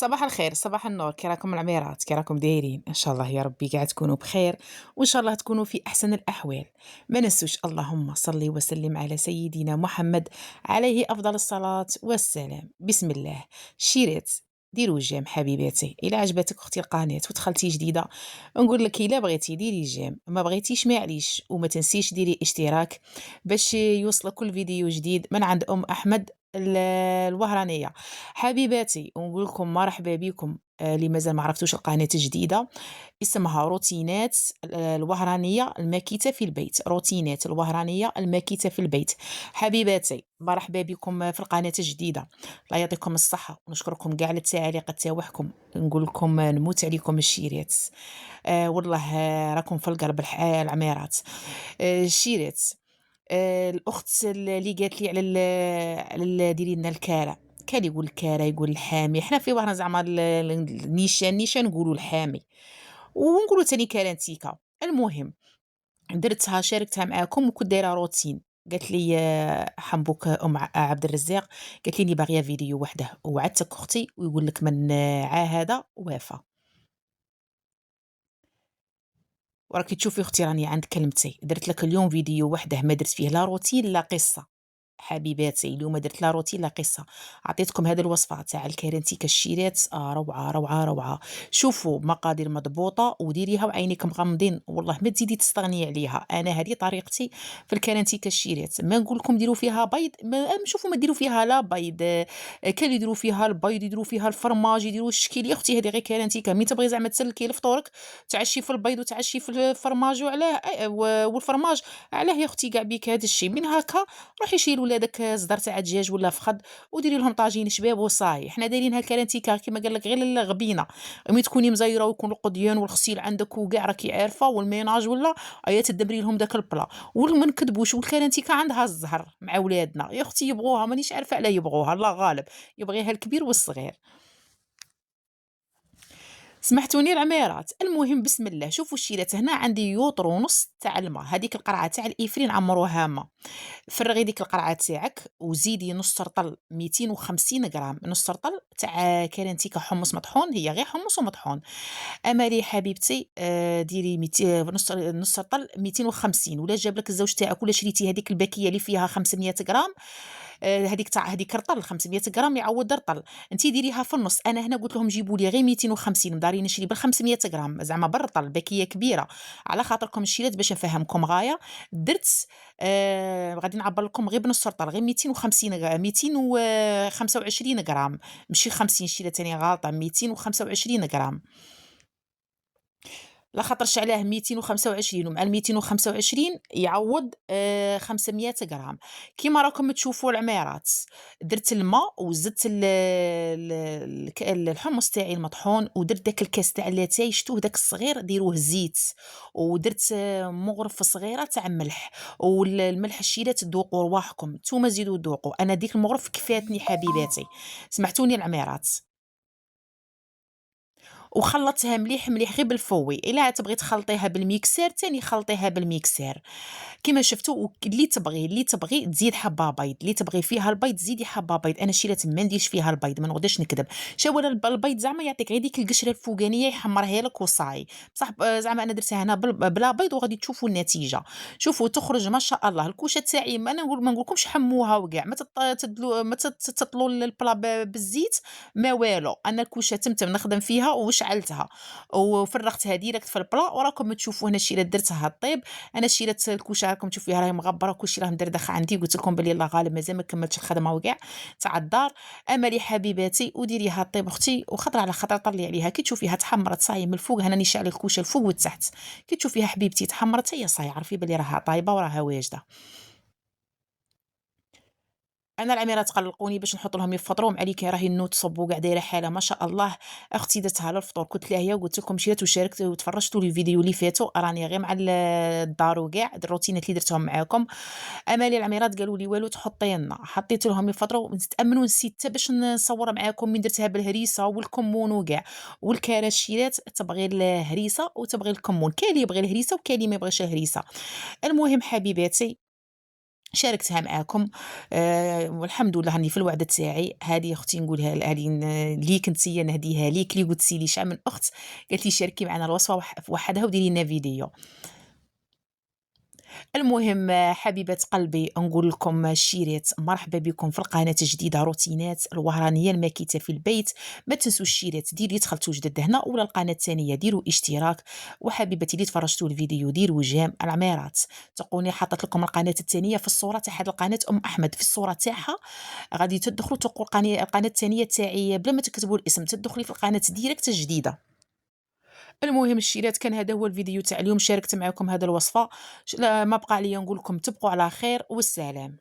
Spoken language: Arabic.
صباح الخير، صباح النور، كي راكم العميرات، كي راكم دايرين؟ إن شاء الله يا ربي قاع تكونوا بخير، وإن شاء الله تكونوا في أحسن الأحوال. ما ننسوش اللهم صل وسلم على سيدنا محمد عليه أفضل الصلاة والسلام. بسم الله. شيرات ديروا جيم حبيباتي، إلا عجبتك أختي القناة ودخلتي جديدة نقول لك إلا بغيتي ديري جيم، ما بغيتيش معليش، وما تنسيش ديري اشتراك باش يوصلك كل فيديو جديد من عند أم أحمد الوهرانية. حبيباتي ونقول لكم مرحبا بكم اللي مازال ما عرفتوش القناة الجديدة اسمها روتينات الوهرانية الماكيتة في البيت. روتينات الوهرانية الماكيتة في البيت. حبيباتي مرحبا بكم في القناة الجديدة. الله يعطيكم الصحة ونشكركم كاع على التعاليق تاعكم. نقول لكم نموت عليكم الشيرات. والله راكم في القلب العميرات. الشيرات. الأخت اللي قالت لي ديري لنا الكارع. كان يقول الكارع يقول الحامي، حنا في وهران زعما النيشان نقولوا الحامي، ونقولوا تاني كارانتيكا. المهم درتها شاركتها معاكم وكنت دايره روتين. قالت لي حنبوك ام عبد الرزاق، قالت لي باغيه فيديو وحده، وعدتك اختي ويقول لك من عاهد وافى. وراكي تشوفي اختي راني عند كلمتي، درت لك اليوم فيديو وحده ما درت فيه لا روتين لا قصه. حبيباتي اليوم درت لا روتين لا قصه. عطيتكم هذه الوصفه تاع الكارنتي كالشيرات، روعه روعه روعه. شوفوا مقادير مضبوطه وديريها وعينيك مغمضين، والله ما تزيدي تستغني عليها. انا هذه طريقتي في الكارنتي كالشيرات. ما نقول لكم ديروا فيها بيض، ما شوفوا ما ديروا فيها لا بيض. كان يديروا فيها البيض، يديروا فيها الفرماج، يديروا الشكل. يا اختي هذه غير كارنتي مي تبغي زعما تسلكي لفطورك تعشي في البيض وتعشي في الفرماج، وعلاه والفرماج علاه يا اختي كاع بيك هذا الشيء من هكا. روحي شيلي ولادك صدر تاع دجاج ولا فخذ وديري لهم طاجين شباب وصاي. حنا دايرينها كارانتيكا كيما قال لك غير الغبينه. ملي تكوني مزيره ويكون القضيان والغسيل عندك وكاع راكي عارفه والميناج ولا ايا تدبري لهم داك البلا. وما نكذبوش والكارانتيكا عندها الزهر مع ولادنا يا اختي يبغوها، مانيش عارفه علاه يبغوها، الله غالب يبغيها الكبير والصغير. سمحتوني العميرات. المهم بسم الله. شوفوا الشيرات هنا عندي يوطر ونص تاع الماء، هذيك القرعه تاع الافرين عمروها ما. فرغي ديك القرعه تاعك وزيدي نص رطل 250 غرام، نص رطل تاع كارنتيكا حمص مطحون، هي غير حمص ومطحون. امالي حبيبتي ديري نص رطل 250، ولا جاب لك الزوج تاعك ولا شريتي هذيك الباكيه اللي فيها 500 غرام. هذيك تاع هذيك رطل 500 غرام يعوض رطل. انت ديريها في النص. انا هنا قلت لهم جيبوا لي غير 250، مداري نشري بال 500 غرام زعما بالرطل باكيه كبيره على خاطركم الشيلات باش نفهمكم غايه. درت غادي نعبر لكم غير بنص رطل غير 250 225 غرام، ماشي 50 شيله تاني غلطه، 225 غرام. لا خاطرش علاه 225 ومع ال225 يعوض 500 غرام. كيما راكم تشوفوا العميرات. درت الماء وزدت الحمص تاعي المطحون، ودرت داك الكاس تاع لاتاي شتوه داك الصغير ديروه زيت، ودرت مغرفه صغيره تاع ملح. والملح الشيله تذوقوا رواحكم نتوما زيدوا ذوقوا، انا ديك المغرف كفاتني حبيباتي. سمعتوني العميرات. وخلّطتها مليح، مليح غير بالفوي. إلا تبغي تخلطيها بالميكسير تاني خلطيها بالميكسير. كيما شفتوا اللي تبغي تزيد حبّة بيض، اللي تبغي فيها البيض زيدي حبّة بيض. أنا شيلات ما نديرش فيها البيض، ما نقدرش نكذب. شاولا البيض زعما يعطيك غير ديك القشرة الفوقانية يحمّرها لك وصاي. بصح زعما أنا درتها هنا بلا بيض وغادي تشوفوا النتيجة. شوفوا تخرج ما شاء الله. الكوشة تاعي ما نقولكمش حمّوها وكاع، ما تطلوا البلا بالزيت ما والو. أنا الكوشة تمتم نخدم فيها وشعلتها وفرغتها ديريكت في البلا، وراكم تشوفوا هنا الشيلات درتها طيب. انا الشيلات الكوشه راكم تشوفوا فيها راهي مغبره كلشي راه مدردخ عندي. قلت لكم بلي الله غالب مازال ما كملتش الخدمه وكاع تاع الدار. امالي حبيباتي وديريها طيب اختي، وخطره على خطره طلي عليها. كي تشوفيها تحمرت صاي من الفوق، هنا نشعل الكوشه الفوق والتحت. كي تشوفيها حبيبتي تحمرت هي صاي، عرفي بلي راها طايبه وراها واجده. أنا العميرات قلقوني باش نحط لهم يفطروا مع لي كي راهي النوت تصبوا كاع دايره حاله ما شاء الله. اختي درتها للفطور كنت لاهيه وقلت لكم مشيت وشاركت وتفرجتوا لي الفيديو اللي فاتوا، راني غير مع الدار وكاع الروتينات اللي درتهم معاكم. امالي العميرات قالوا لي والو تحطي لنا، حطيت لهم يفطروا. تامنوا نسيت حتى باش نصور معاكم من درتها بالهريسه والكمون وكاع والكراشيات. تبغي الهريسه وتبغي الكمون، كاين اللي يبغي الهريسه وكاين اللي ما يبغيش الهريسه. المهم حبيباتي شاركتها معاكم. والحمد لله راني في الوعد تاعي. هذه أختي نقولها هذه ليك أنتِ نهديها ليك، اللي قلتِ لي شحال من أخت قالت لي شاركي معنا الوصفة وحدها وديري لنا فيديو. المهم حبيبة قلبي نقول لكم الشيرات مرحبا بكم في القناة الجديدة روتينات الوهرانية الماكيتة في البيت. ما تنسوا الشيرات ديروا دخلتوا جدد هنا ولا القناة الثانية ديروا اشتراك. وحبيبتي اللي تفرجتوا الفيديو ديروا جيم العميرات. تلقوني حاطط لكم القناة الثانية في الصورة تاع هذه القناة أحمد في الصورة تاعها. غادي تدخلوا تلقوا القناة الثانية تاعي بلا ما تكتبوا الاسم تدخلي في القناة ديريكت الجديدة. المهم الشيرات كان هذا هو الفيديو تاع اليوم، شاركت معكم هذا الوصفة. لا ما بقى عليا نقول لكم تبقوا على خير والسلام.